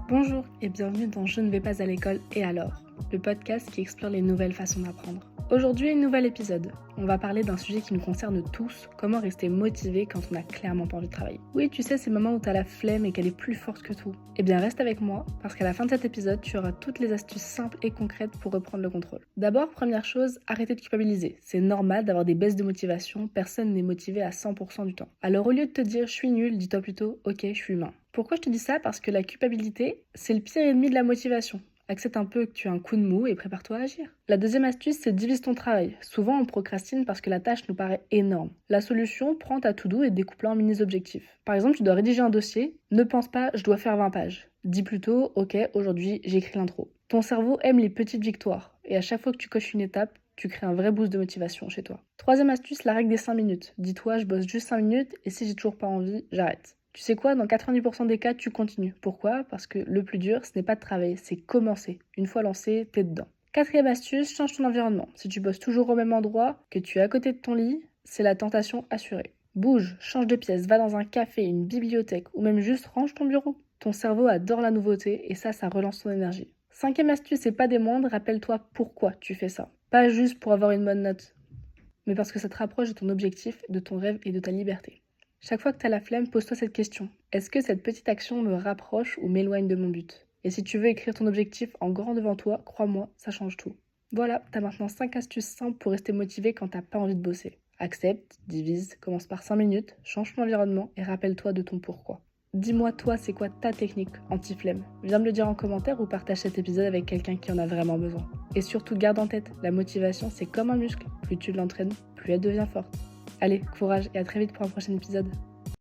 Bonjour et bienvenue dans Je ne vais pas à l'école et alors, le podcast qui explore les nouvelles façons d'apprendre. Aujourd'hui, un nouvel épisode. On va parler d'un sujet qui nous concerne tous, comment rester motivé quand on n'a clairement pas envie de travailler. Oui, tu sais, ces moments où t'as la flemme et qu'elle est plus forte que tout. Eh bien, reste avec moi, parce qu'à la fin de cet épisode, tu auras toutes les astuces simples et concrètes pour reprendre le contrôle. D'abord, première chose, arrêtez de culpabiliser. C'est normal d'avoir des baisses de motivation, personne n'est motivé à 100% du temps. Alors au lieu de te dire « je suis nul », dis-toi plutôt « ok, je suis humain ». Pourquoi je te dis ça? Parce que la culpabilité, c'est le pire ennemi de la motivation. Accepte un peu que tu as un coup de mou et prépare-toi à agir. La deuxième astuce, c'est divise ton travail. Souvent, on procrastine parce que la tâche nous paraît énorme. La solution, prends ta to-do et découpe-la en mini-objectifs. Par exemple, tu dois rédiger un dossier. Ne pense pas, je dois faire 20 pages. Dis plutôt, ok, aujourd'hui, j'écris l'intro. Ton cerveau aime les petites victoires. Et à chaque fois que tu coches une étape, tu crées un vrai boost de motivation chez toi. Troisième astuce, la règle des 5 minutes. Dis-toi, je bosse juste 5 minutes et si j'ai toujours pas envie, j'arrête. Tu sais quoi, dans 90% des cas, tu continues. Pourquoi? Parce que le plus dur, ce n'est pas de travailler, c'est commencer. Une fois lancé, t'es dedans. Quatrième astuce, change ton environnement. Si tu bosses toujours au même endroit, que tu es à côté de ton lit, c'est la tentation assurée. Bouge, change de pièce, va dans un café, une bibliothèque ou même juste range ton bureau. Ton cerveau adore la nouveauté et ça relance ton énergie. Cinquième astuce et pas des moindres, rappelle-toi pourquoi tu fais ça. Pas juste pour avoir une bonne note, mais parce que ça te rapproche de ton objectif, de ton rêve et de ta liberté. Chaque fois que tu as la flemme, pose-toi cette question. Est-ce que cette petite action me rapproche ou m'éloigne de mon but? Et si tu veux écrire ton objectif en grand devant toi, crois-moi, ça change tout. Voilà, t'as maintenant 5 astuces simples pour rester motivé quand t'as pas envie de bosser. Accepte, divise, commence par 5 minutes, change ton environnement et rappelle-toi de ton pourquoi. Dis-moi toi, c'est quoi ta technique anti-flemme? Viens me le dire en commentaire ou partage cet épisode avec quelqu'un qui en a vraiment besoin. Et surtout, garde en tête, la motivation c'est comme un muscle. Plus tu l'entraînes, plus elle devient forte. Allez, courage et à très vite pour un prochain épisode.